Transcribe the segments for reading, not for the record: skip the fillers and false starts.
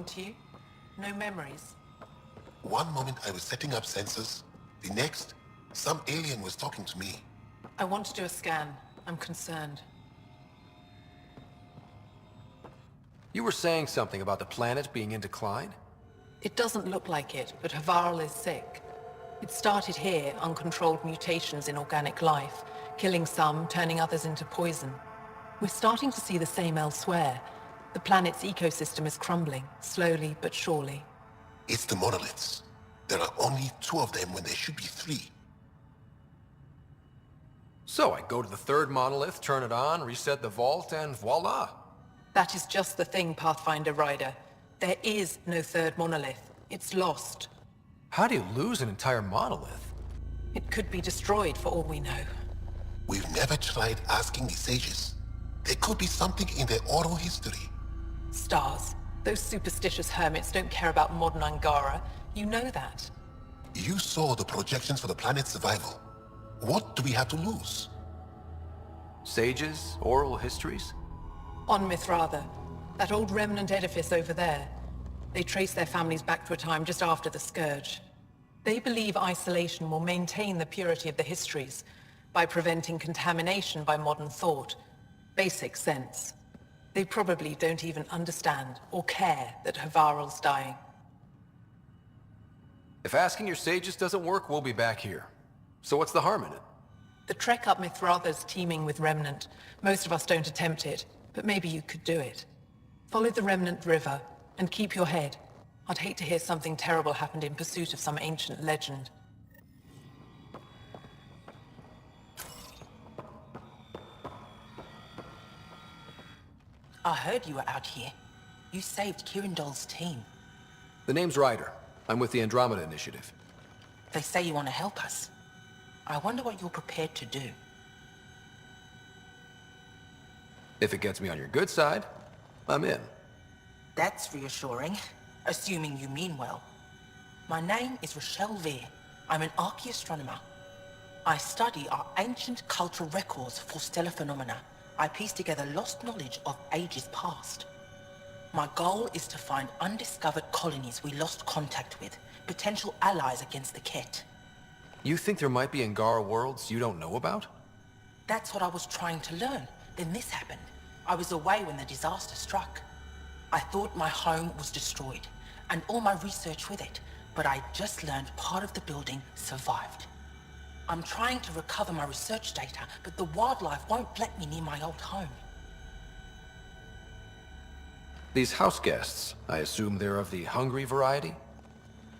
to you? No memories? One moment I was setting up sensors. The next, some alien was talking to me. I want to do a scan. I'm concerned. You were saying something about the planet being in decline? It doesn't look like it, but Havarl is sick. It started here, uncontrolled mutations in organic life, killing some, turning others into poison. We're starting to see the same elsewhere. The planet's ecosystem is crumbling, slowly but surely. It's the monoliths. There are only 2 of them when there should be 3. So I go to the third monolith, turn it on, reset the vault, and voila! That is just the thing, Pathfinder Ryder. There is no third monolith. It's lost. How do you lose an entire monolith? It could be destroyed for all we know. We've never tried asking the sages. There could be something in their oral history. Stars. Those superstitious hermits don't care about modern Angara. You know that. You saw the projections for the planet's survival. What do we have to lose? Sages? Oral histories? On Mithratha, that old remnant edifice over there. They trace their families back to a time just after the Scourge. They believe isolation will maintain the purity of the histories by preventing contamination by modern thought. Basic sense. They probably don't even understand or care that Havarl's dying. If asking your sages doesn't work, we'll be back here. So what's the harm in it? The trek up Mithratha's teeming with Remnant. Most of us don't attempt it, but maybe you could do it. Follow the Remnant River, and keep your head. I'd hate to hear something terrible happened in pursuit of some ancient legend. I heard you were out here. You saved Kirindol's team. The name's Ryder. I'm with the Andromeda Initiative. They say you want to help us. I wonder what you're prepared to do. If it gets me on your good side, I'm in. That's reassuring, assuming you mean well. My name is Rochelle Veer. I'm an archaeoastronomer. I study our ancient cultural records for stellar phenomena. I piece together lost knowledge of ages past. My goal is to find undiscovered colonies we lost contact with, potential allies against the Ket. You think there might be Angara worlds you don't know about? That's what I was trying to learn. Then this happened. I was away when the disaster struck. I thought my home was destroyed, and all my research with it, but I just learned part of the building survived. I'm trying to recover my research data, but the wildlife won't let me near my old home. These house guests, I assume they're of the hungry variety?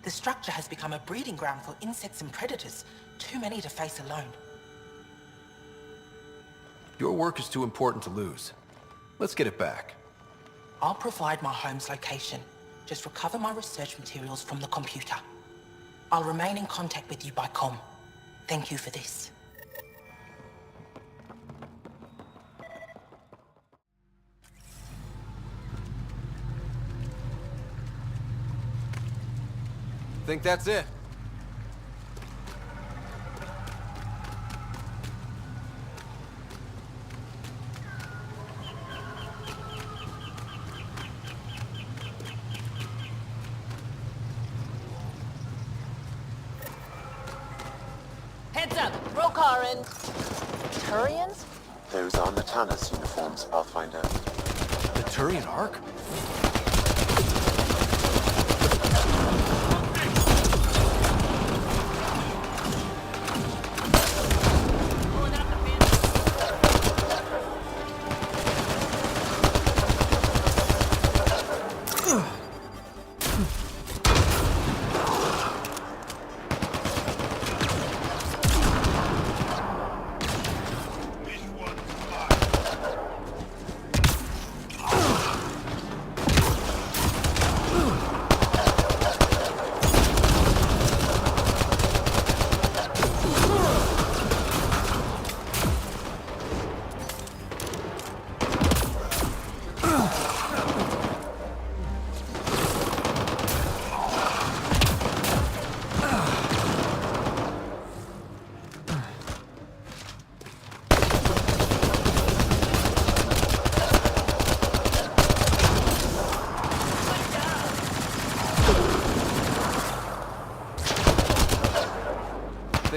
The structure has become a breeding ground for insects and predators, too many to face alone. Your work is too important to lose. Let's get it back. I'll provide my home's location. Just recover my research materials from the computer. I'll remain in contact with you by comm. Thank you for this. Think that's it? Heads up! Rokaran! Turians? Those are Natana's uniforms, Pathfinder. The Turian Ark?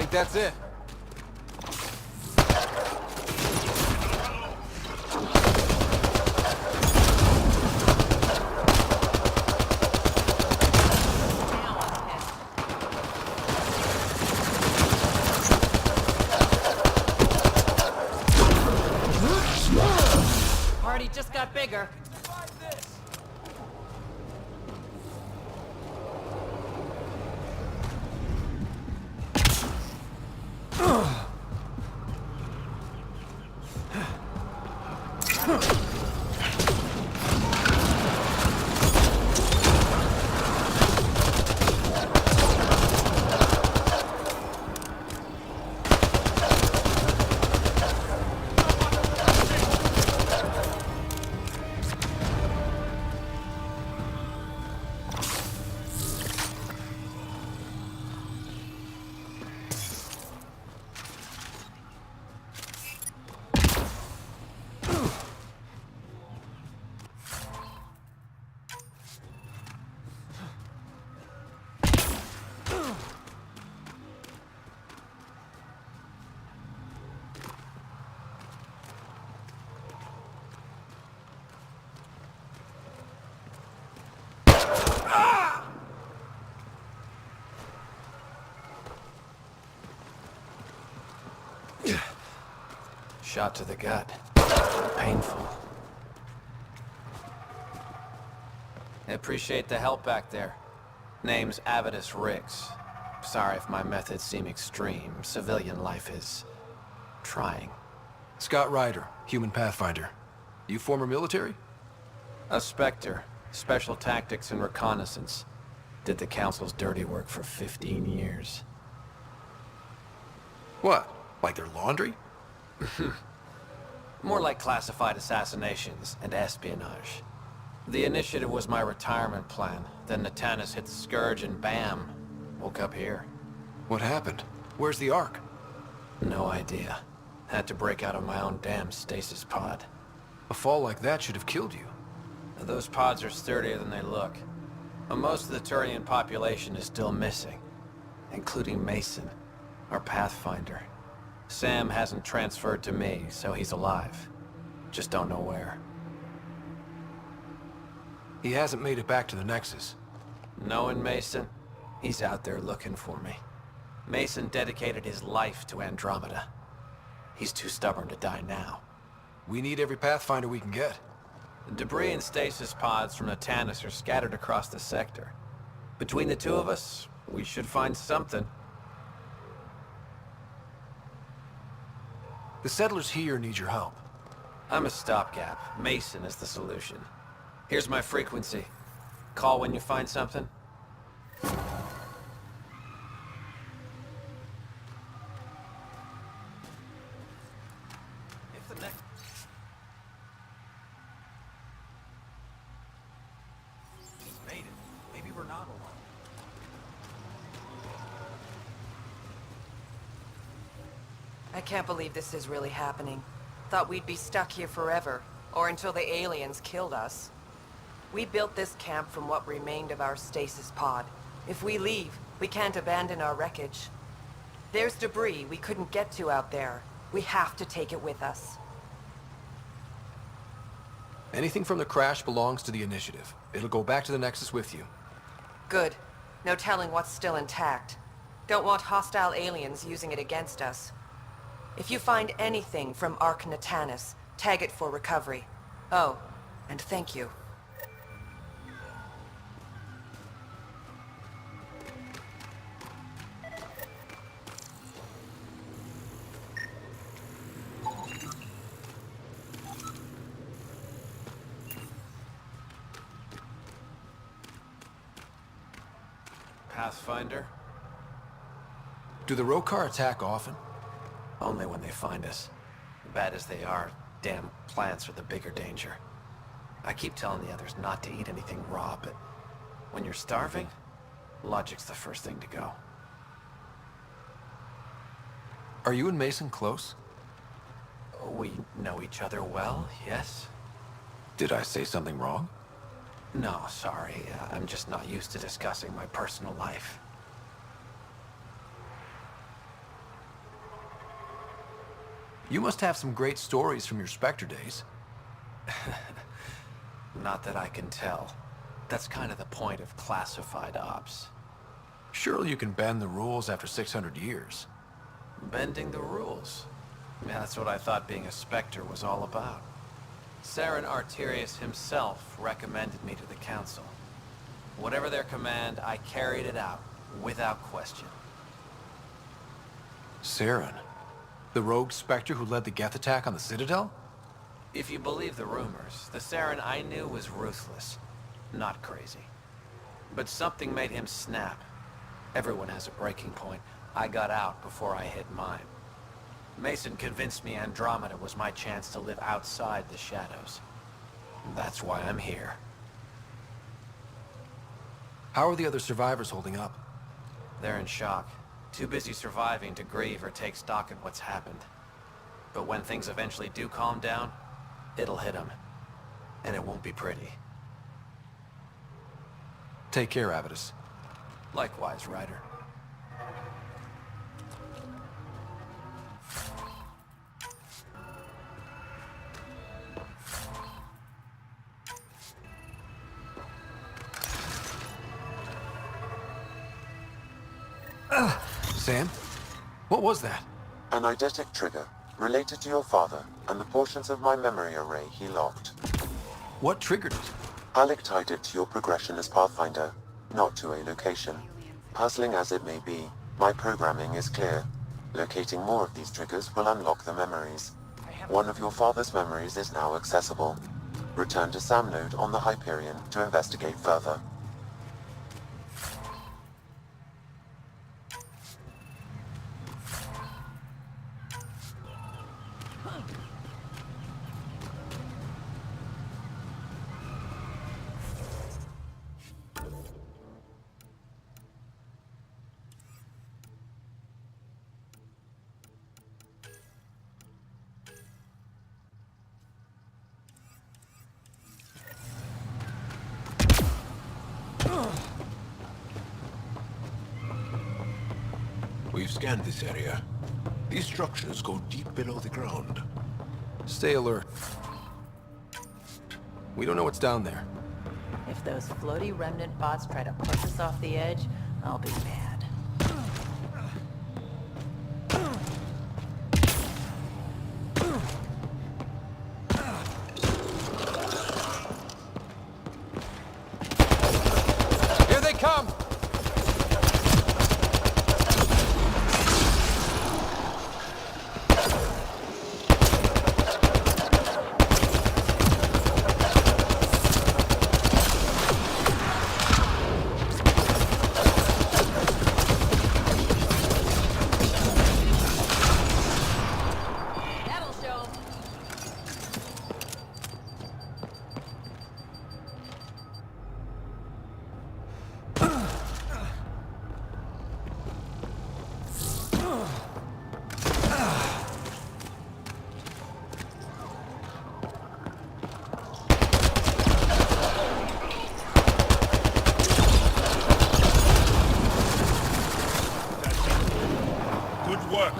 think that's it. Party just got bigger. Shot to the gut. Painful. I appreciate the help back there. Name's Avidus Riggs. Sorry if my methods seem extreme. Civilian life is... trying. Scott Ryder, human pathfinder. You former military? A Spectre. Special tactics and reconnaissance. Did the Council's dirty work for 15 years. What? Like their laundry? More like classified assassinations and espionage. The initiative was my retirement plan. Then Natanus hit the Scourge and bam, woke up here. What happened? Where's the Ark? No idea. Had to break out of my own damn stasis pod. A fall like that should have killed you. Those pods are sturdier than they look. But most of the Turian population is still missing, including Mason, our pathfinder. Sam hasn't transferred to me, so he's alive. Just don't know where. He hasn't made it back to the Nexus. Knowing Mason, he's out there looking for me. Mason dedicated his life to Andromeda. He's too stubborn to die now. We need every pathfinder we can get. The debris and stasis pods from Natanus are scattered across the sector. Between the two of us, we should find something. The settlers here need your help. I'm a stopgap. Mason is the solution. Here's my frequency. Call when you find something. If the next... Made it. Maybe we're not alone. I can't believe this is really happening. Thought we'd be stuck here forever, or until the aliens killed us. We built this camp from what remained of our stasis pod. If we leave, we can't abandon our wreckage. There's debris we couldn't get to out there. We have to take it with us. Anything from the crash belongs to the Initiative. It'll go back to the Nexus with you. Good. No telling what's still intact. Don't want hostile aliens using it against us. If you find anything from Ark Natanus, tag it for recovery. Oh, and thank you. Pathfinder? Do the Rokar attack often? Only when they find us. Bad as they are, damn plants are the bigger danger. I keep telling the others not to eat anything raw, but when you're starving, logic's the first thing to go. Are you and Mason close? We know each other well, yes? Did I say something wrong? No, sorry. I'm just not used to discussing my personal life. You must have some great stories from your Spectre days. Not that I can tell. That's kind of the point of classified ops. Surely you can bend the rules after 600 years. Bending the rules. Yeah, that's what I thought being a Spectre was all about. Saren Arterius himself recommended me to the Council. Whatever their command, I carried it out, without question. Saren? The rogue Spectre who led the Geth attack on the Citadel? If you believe the rumors, the Saren I knew was ruthless, not crazy. But something made him snap. Everyone has a breaking point. I got out before I hit mine. Mason convinced me Andromeda was my chance to live outside the shadows. That's why I'm here. How are the other survivors holding up? They're in shock. Too busy surviving to grieve or take stock in what's happened. But when things eventually do calm down, it'll hit them. And it won't be pretty. Take care, Avitus. Likewise, Ryder. Sam? What was that? An eidetic trigger, related to your father, and the portions of my memory array he locked. What triggered it? Alec tied it to your progression as Pathfinder, not to a location. Puzzling as it may be, my programming is clear. Locating more of these triggers will unlock the memories. One of your father's memories is now accessible. Return to Sam Node on the Hyperion to investigate further. We've scanned this area. These structures go deep below the ground. Stay alert. We don't know what's down there. If those floaty remnant bots try to push us off the edge, I'll be mad. Here they come! That'll show 'em. Good work.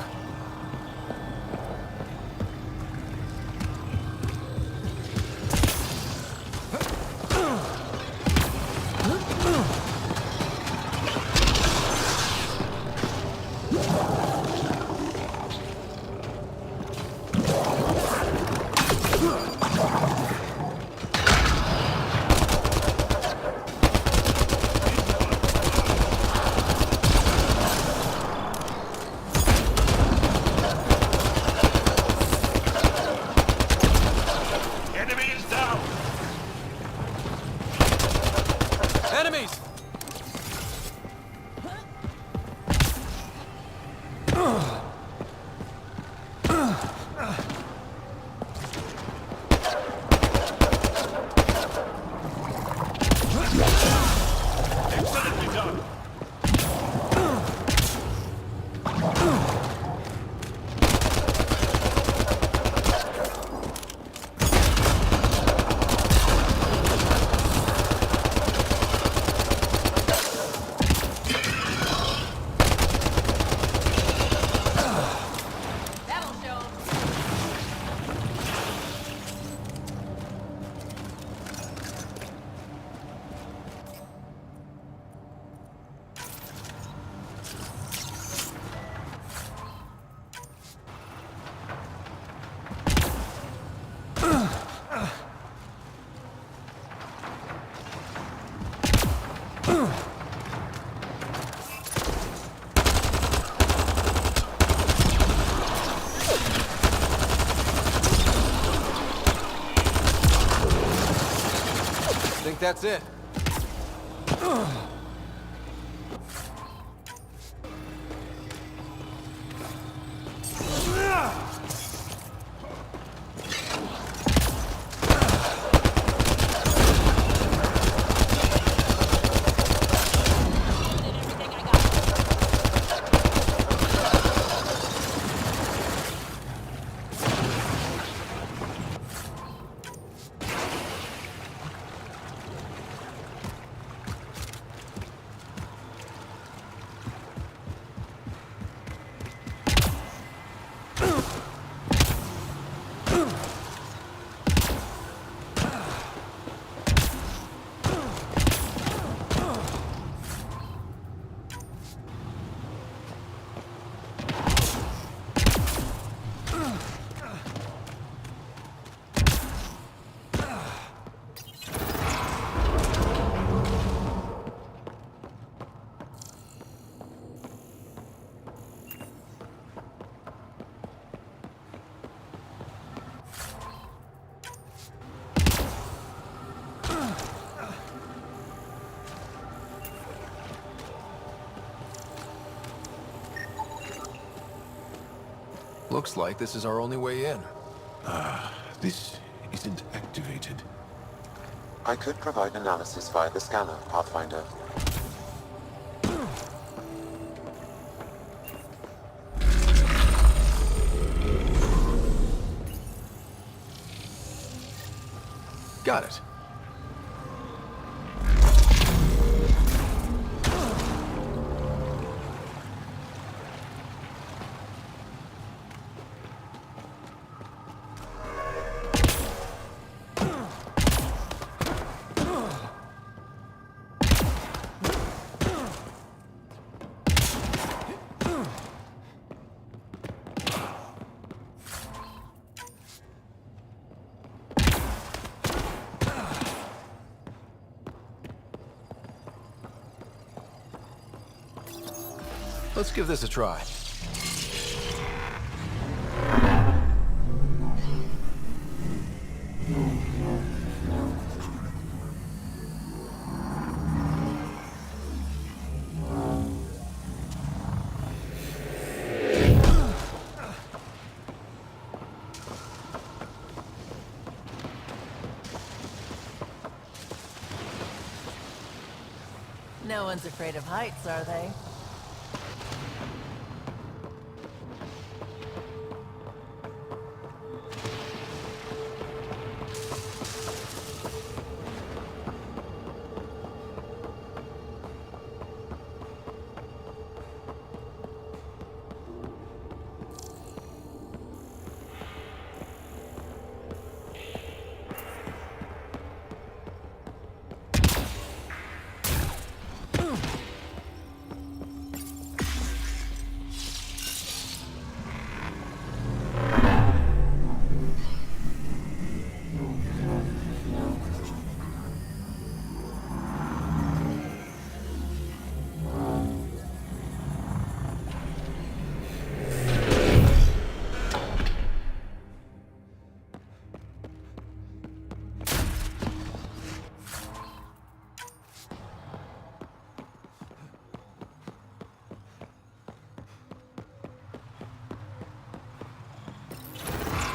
that's it. Looks like this is our only way in. This isn't activated. I could provide analysis via the scanner, Pathfinder. Got it. Let's give this a try. No one's afraid of heights, are they?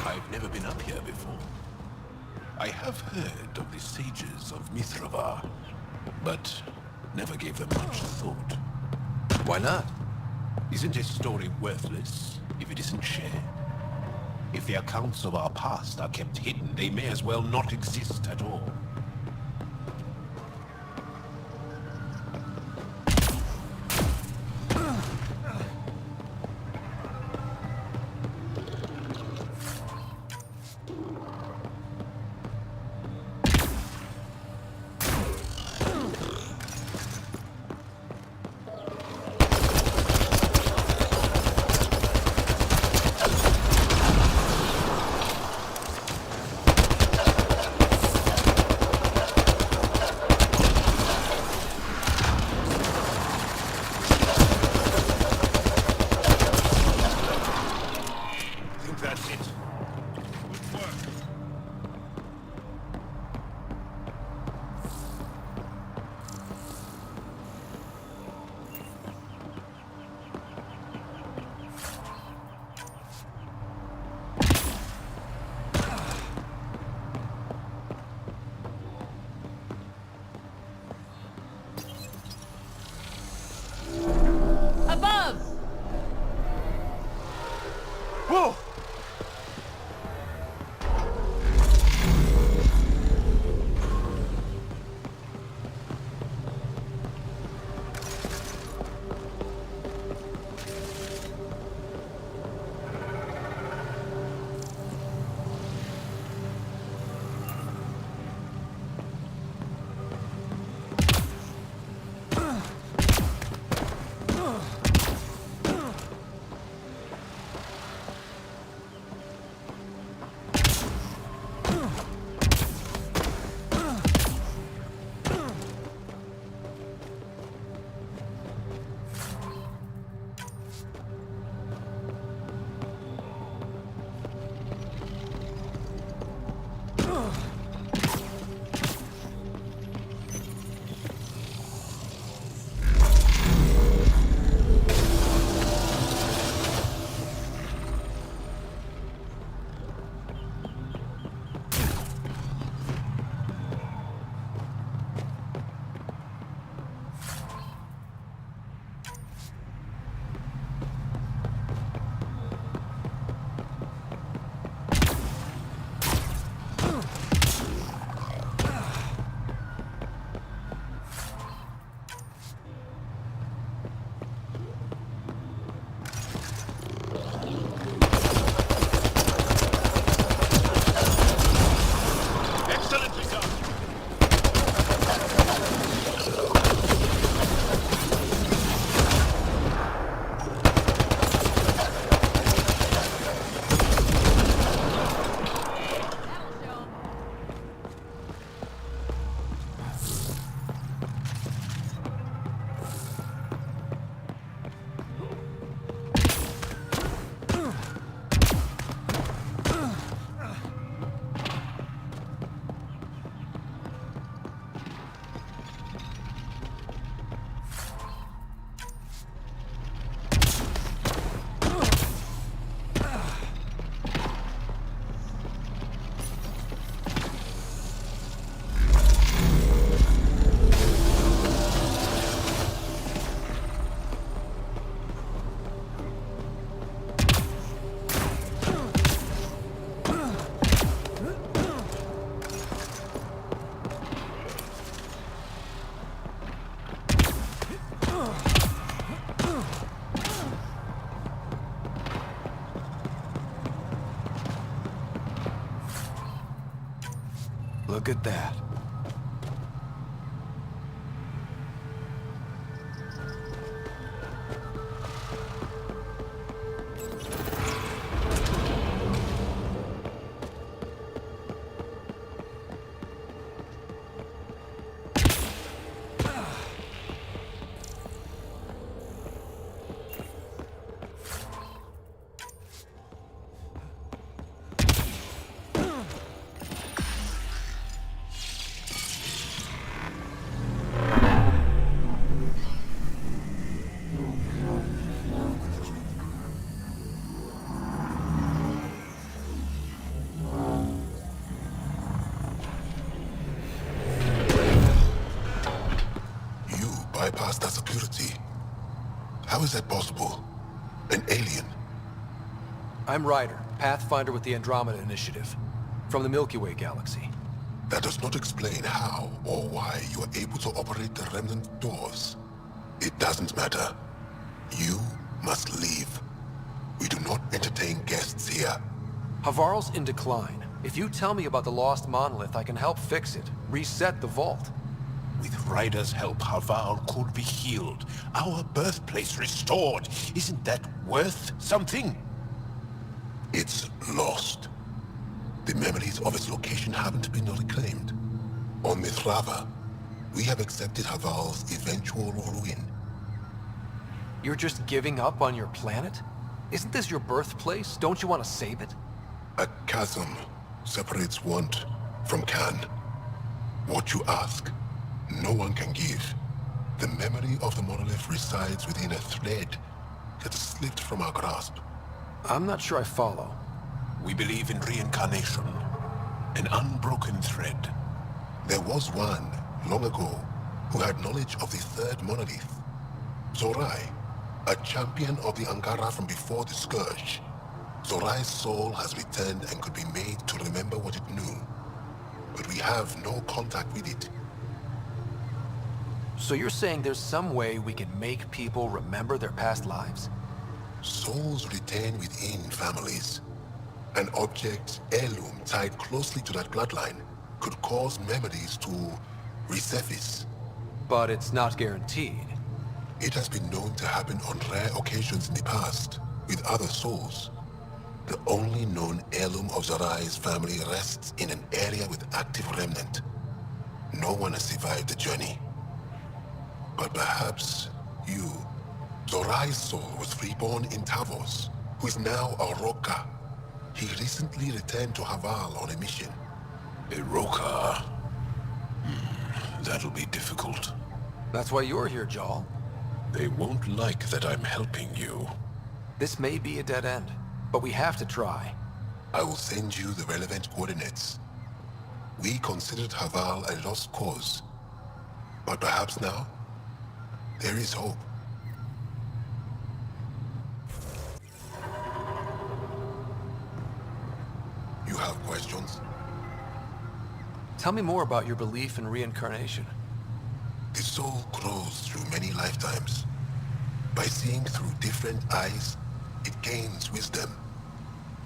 I've never been up here before. I have heard of the sages of Mithravar, but never gave them much thought. Why not? Isn't a story worthless if it isn't shared? If the accounts of our past are kept hidden, they may as well not exist at all. Look at that. Bypass that security. How is that possible? An alien? I'm Ryder, Pathfinder with the Andromeda Initiative, from the Milky Way galaxy. That does not explain how or why you are able to operate the remnant doors. It doesn't matter. You must leave. We do not entertain guests here. Havarl's in decline. If you tell me about the lost monolith, I can help fix it. Reset the vault. With Ryder's help, Havarl could be healed. Our birthplace restored. Isn't that worth something? It's lost. The memories of its location haven't been reclaimed. On Mithrava, we have accepted Havarl's eventual ruin. You're just giving up on your planet? Isn't this your birthplace? Don't you want to save it? A chasm separates want from can. What you ask, no one can give. The memory of the monolith resides within a thread that slipped from our grasp. I'm not sure I follow. We believe in reincarnation. An unbroken thread. There was one, long ago, who had knowledge of the third monolith. Zorai, a champion of the Angara from before the Scourge. Zorai's soul has returned and could be made to remember what it knew. But we have no contact with it. So you're saying there's some way we can make people remember their past lives? Souls retain within families. An object, heirloom, tied closely to that bloodline could cause memories to resurface. But it's not guaranteed. It has been known to happen on rare occasions in the past, with other souls. The only known heirloom of Zorai's family rests in an area with active remnant. No one has survived the journey. But perhaps you. Zorai's soul was reborn in Tavos, who is now a Roka. He recently returned to Havarl on a mission. A Roka. That'll be difficult. That's why you're here, Jarl. They won't like that I'm helping you. This may be a dead end, but we have to try. I will send you the relevant coordinates. We considered Havarl a lost cause. But perhaps now, there is hope. You have questions? Tell me more about your belief in reincarnation. The soul grows through many lifetimes. By seeing through different eyes, it gains wisdom.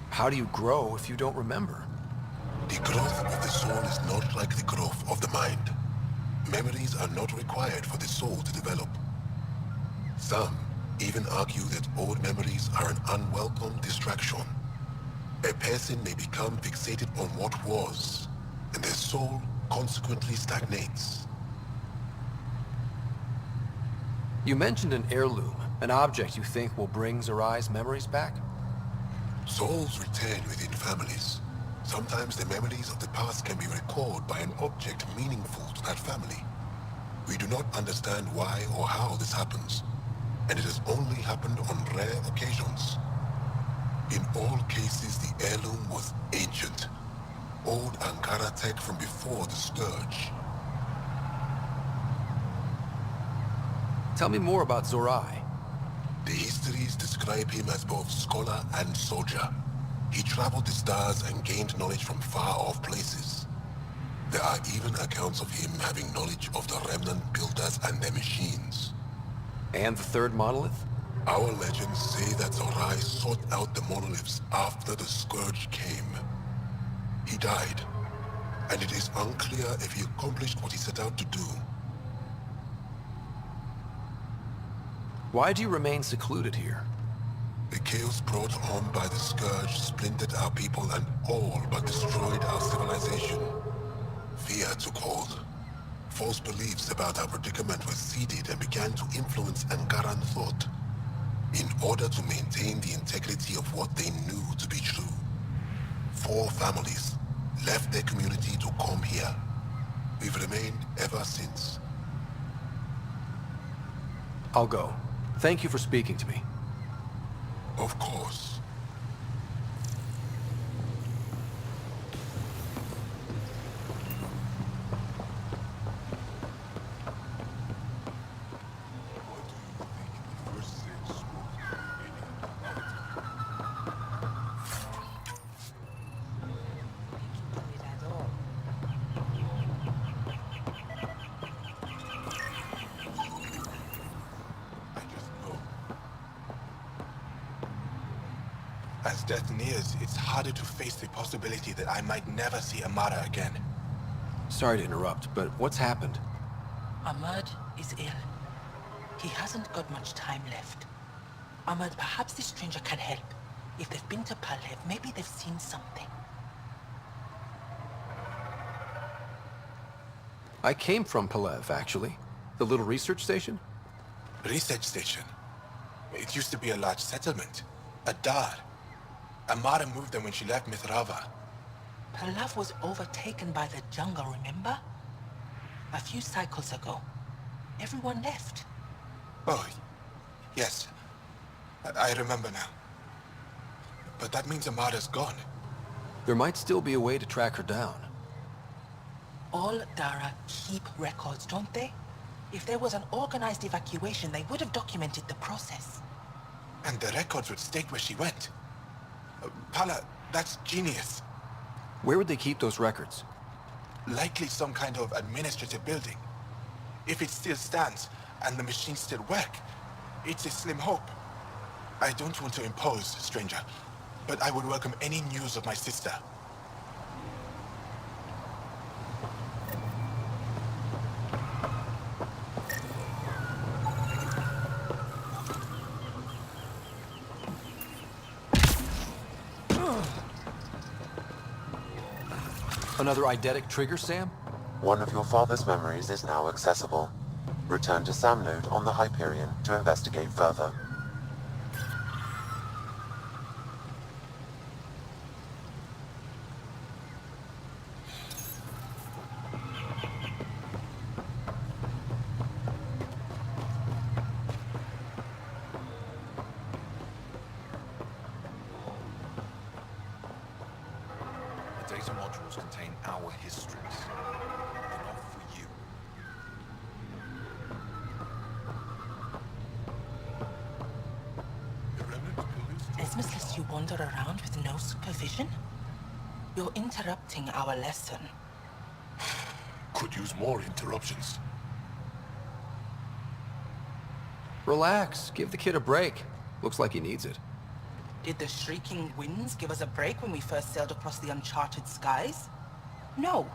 How do you grow if you don't remember? The growth of the soul is not like the growth of the mind. Memories are not required for the soul to develop. Some even argue that old memories are an unwelcome distraction. A person may become fixated on what was, and their soul consequently stagnates. You mentioned an heirloom, an object you think will bring Zorai's memories back? Souls return within families. Sometimes the memories of the past can be recalled by an object meaningful to that family. We do not understand why or how this happens, and it has only happened on rare occasions. In all cases, the heirloom was ancient. Old Angara tech from before the Scourge. Tell me more about Zorai. The histories describe him as both scholar and soldier. He traveled the stars and gained knowledge from far-off places. There are even accounts of him having knowledge of the remnant builders and their machines. And the third monolith? Our legends say that Zorai sought out the monoliths after the Scourge came. He died, and it is unclear if he accomplished what he set out to do. Why do you remain secluded here? The chaos brought on by the Scourge splintered our people and all but destroyed our civilization. Fear took hold. False beliefs about our predicament were seeded and began to influence Angaran thought, in order to maintain the integrity of what they knew to be true. 4 families left their community to come here. We've remained ever since. I'll go. Thank you for speaking to me. Of course. As death nears, it's harder to face the possibility that I might never see Amara again. Sorry to interrupt, but what's happened? Ahmad is ill. He hasn't got much time left. Ahmad, perhaps this stranger can help. If they've been to Palev, maybe they've seen something. I came from Palev, actually. The little research station? Research station. It used to be a large settlement. A dar. Amara moved them when she left Mithrava. Palev was overtaken by the jungle, remember? A few cycles ago. Everyone left. Oh, yes. I remember now. But that means Amara's gone. There might still be a way to track her down. All Dara keep records, don't they? If there was an organized evacuation, they would have documented the process. And the records would state where she went. Pala, that's genius. Where would they keep those records? Likely some kind of administrative building. If it still stands, and the machines still work, it's a slim hope. I don't want to impose, stranger, but I would welcome any news of my sister. Another eidetic trigger, Sam? One of your father's memories is now accessible. Return to Sam Node on the Hyperion to investigate further. The data modules contain our histories. Enough for you. Esmus lets you wander around with no supervision? You're interrupting our lesson. Could use more interruptions. Relax. Give the kid a break. Looks like he needs it. Did the shrieking winds give us a break when we first sailed across the uncharted skies? No.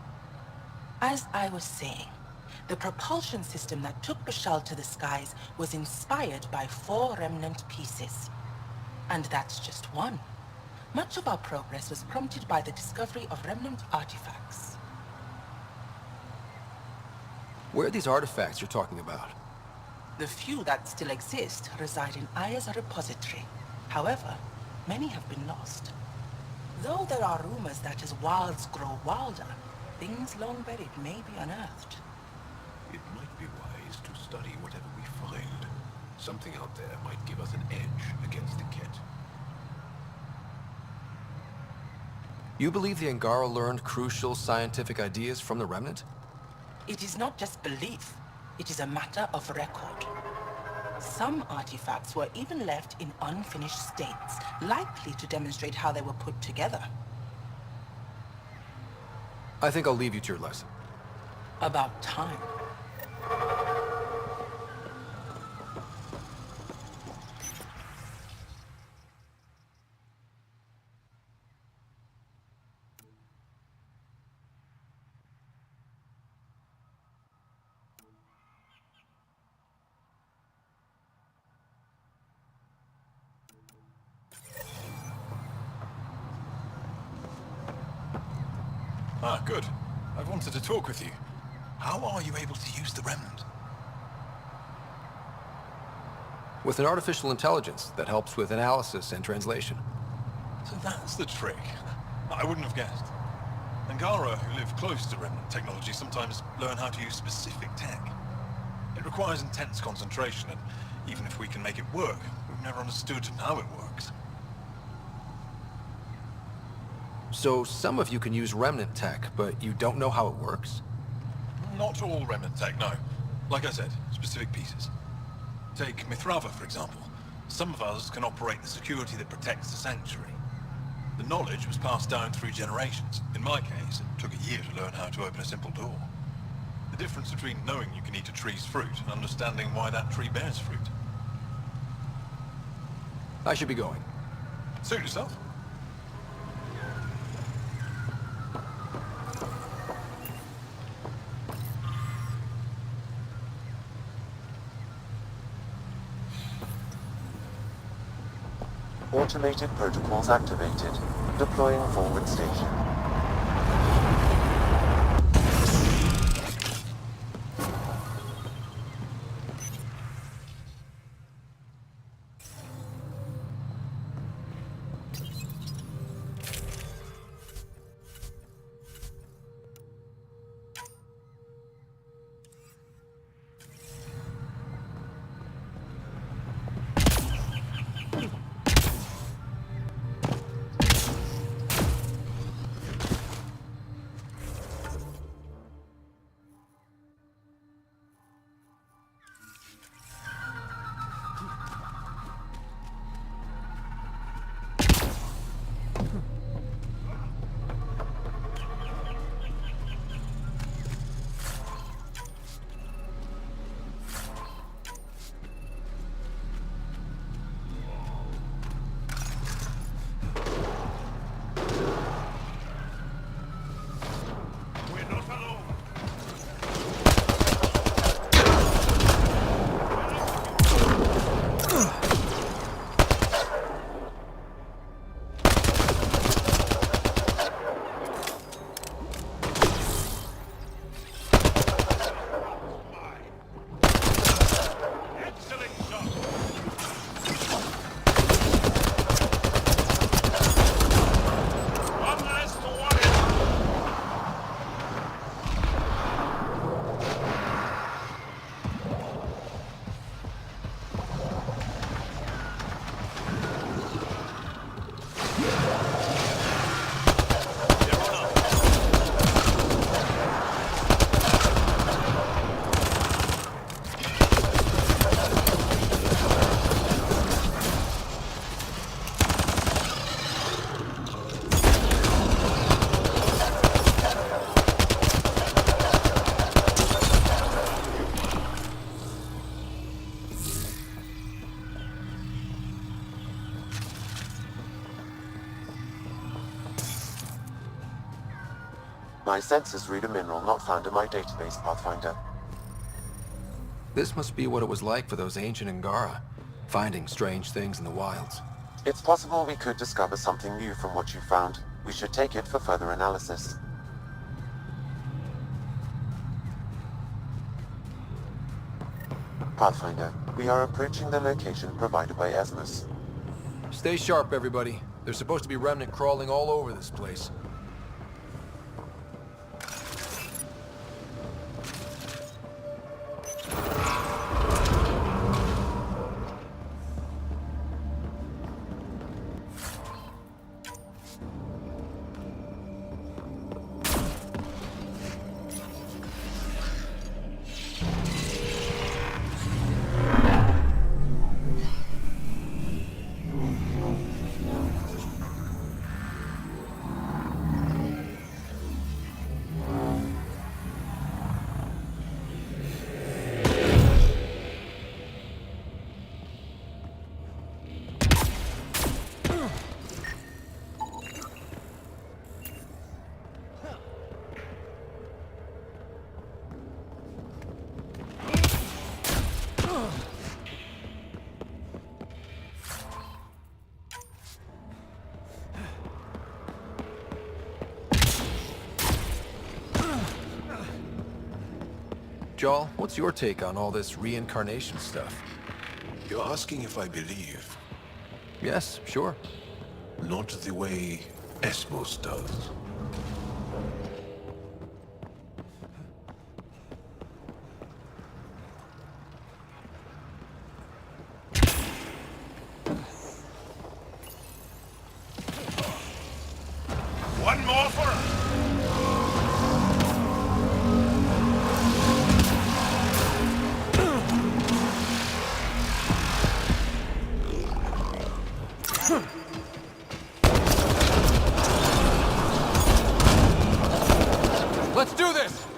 As I was saying, the propulsion system that took Bashal to the skies was inspired by 4 remnant pieces. And that's just one. Much of our progress was prompted by the discovery of remnant artifacts. Where are these artifacts you're talking about? The few that still exist reside in Aya's repository. However, many have been lost. Though there are rumors that as wilds grow wilder, things long buried may be unearthed. It might be wise to study whatever we find. Something out there might give us an edge against the kit. You believe the Angara learned crucial scientific ideas from the Remnant? It is not just belief. It is a matter of record. Some artifacts were even left in unfinished states, likely to demonstrate how they were put together. I think I'll leave you to your lesson. About time. Ah, good. I wanted to talk with you. How are you able to use the Remnant? With an artificial intelligence that helps with analysis and translation. So that's the trick. I wouldn't have guessed. Angara, who live close to Remnant technology, sometimes learn how to use specific tech. It requires intense concentration, and even if we can make it work, we've never understood how it works. So some of you can use Remnant tech, but you don't know how it works? Not all Remnant tech, no. Like I said, specific pieces. Take Mithrava, for example. Some of us can operate the security that protects the sanctuary. The knowledge was passed down through generations. In my case, it took a year to learn how to open a simple door. The difference between knowing you can eat a tree's fruit and understanding why that tree bears fruit. I should be going. Suit yourself. Automated protocols activated. Deploying forward station. My sensors read a mineral not found in my database, Pathfinder. This must be what it was like for those ancient Angara, finding strange things in the wilds. It's possible we could discover something new from what you found. We should take it for further analysis. Pathfinder, we are approaching the location provided by Esmus. Stay sharp, everybody. There's supposed to be Remnant crawling all over this place. Joel, what's your take on all this reincarnation stuff? You're asking if I believe, Yes, sure. not the way Esmos does. One more for us! Let's do this!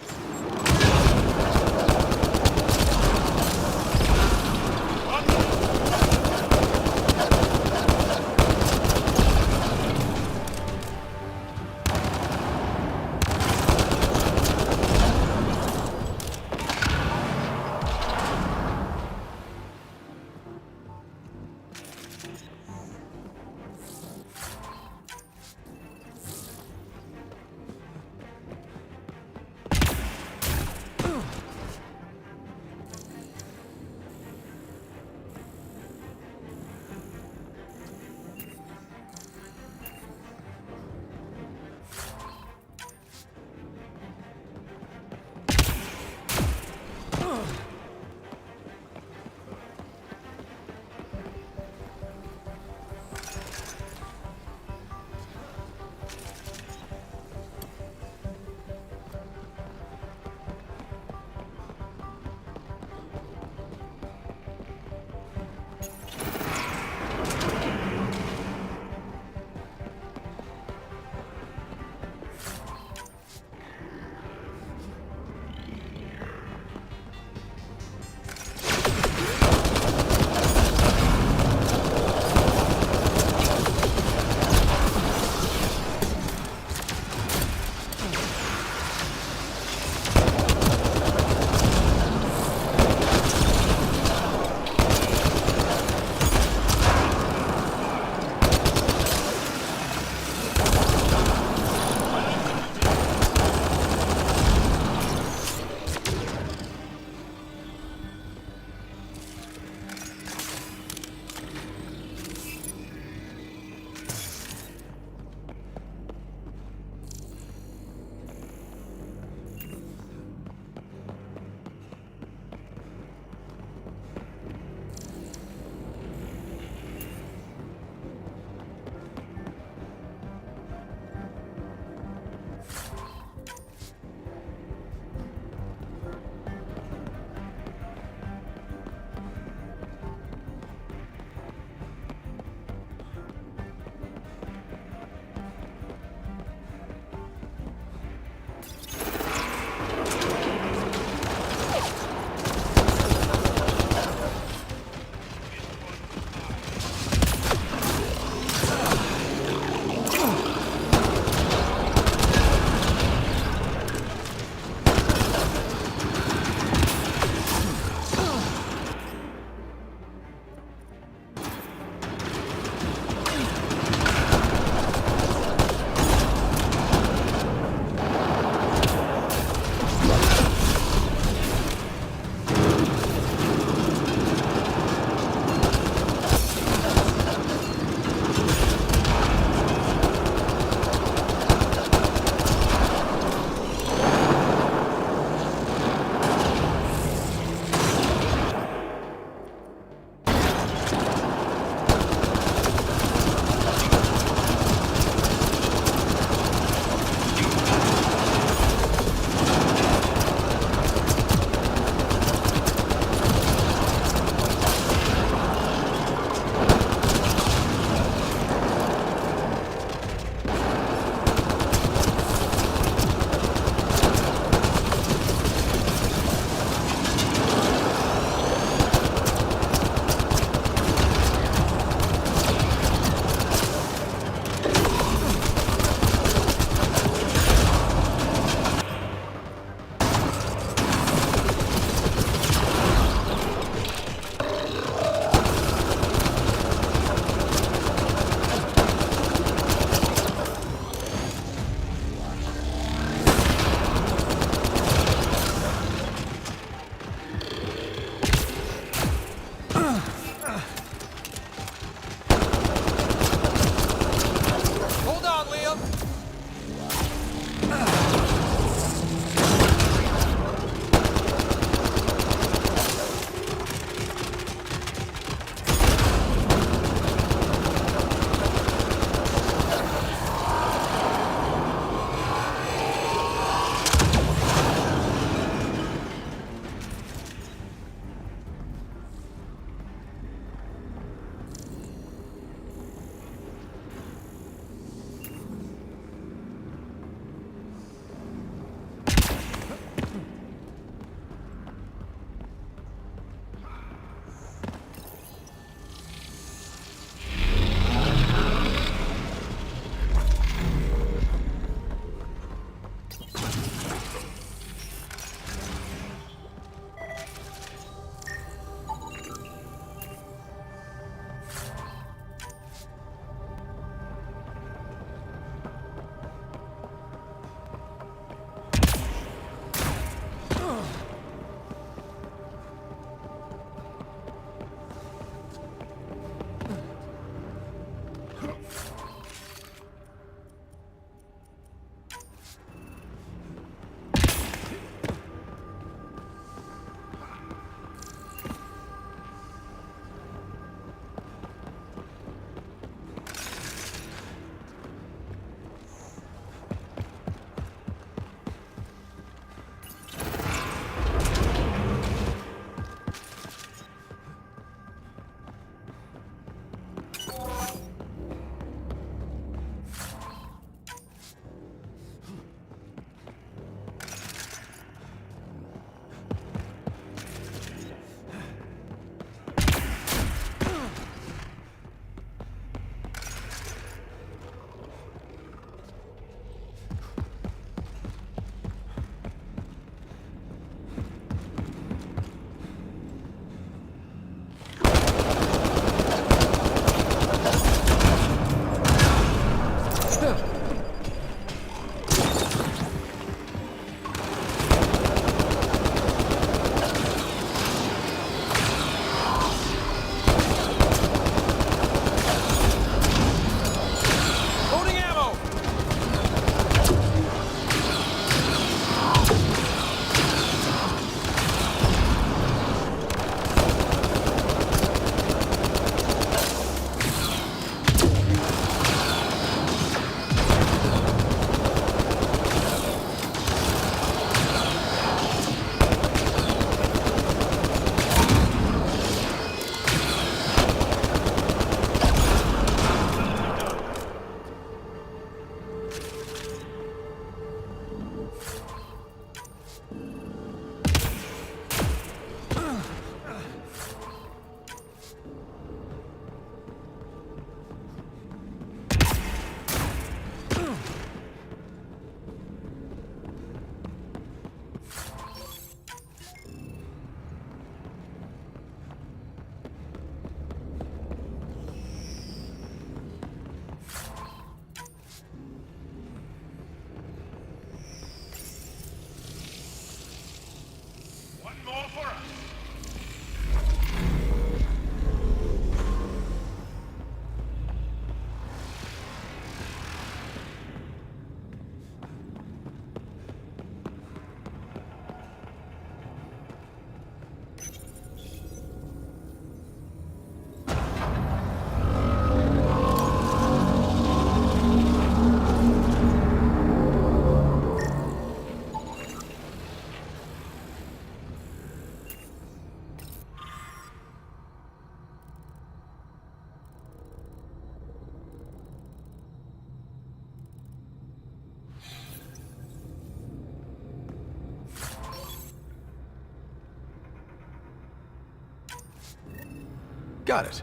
Got it.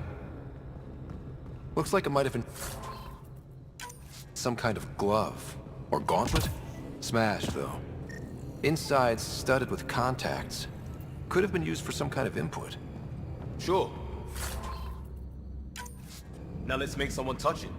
Looks like it might have been some kind of glove or gauntlet. Smashed, though. Inside's studded with contacts. Could have been used for some kind of input. Sure. Now let's make someone touch it.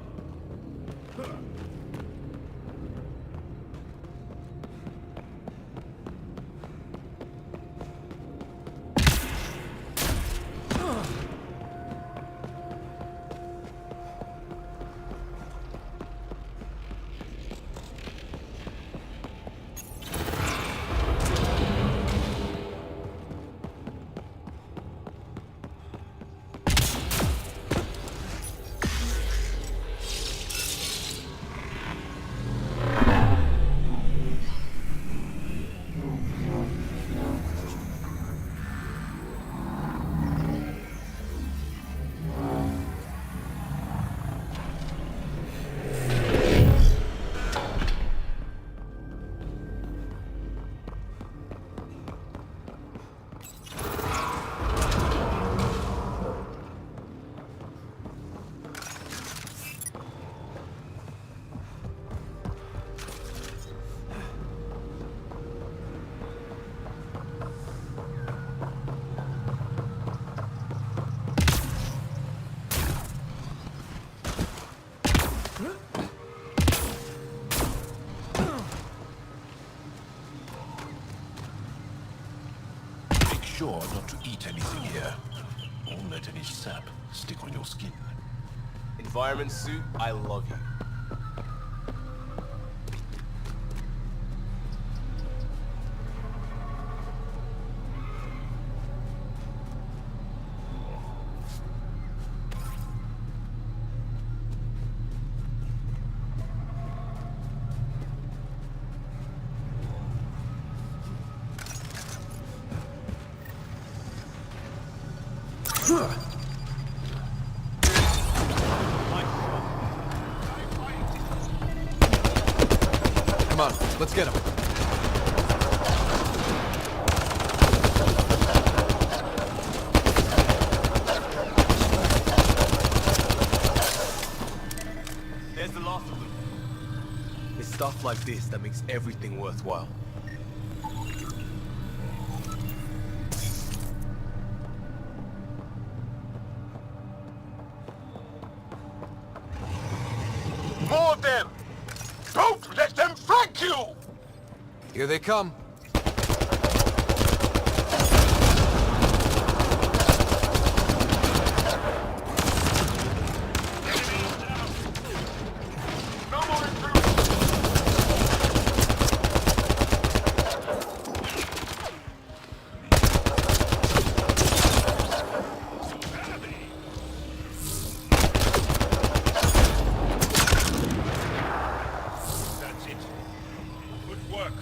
Sure not to eat anything here. Don't let any sap stick on your skin. Environment suit, I love you. Come on, let's get him. There's the last of them. It's stuff like this that makes everything worthwhile. More of them! Don't let them flank you! Here they come. No more intrusion! That's it. Good work.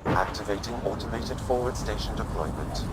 Activating automated forward station deployment.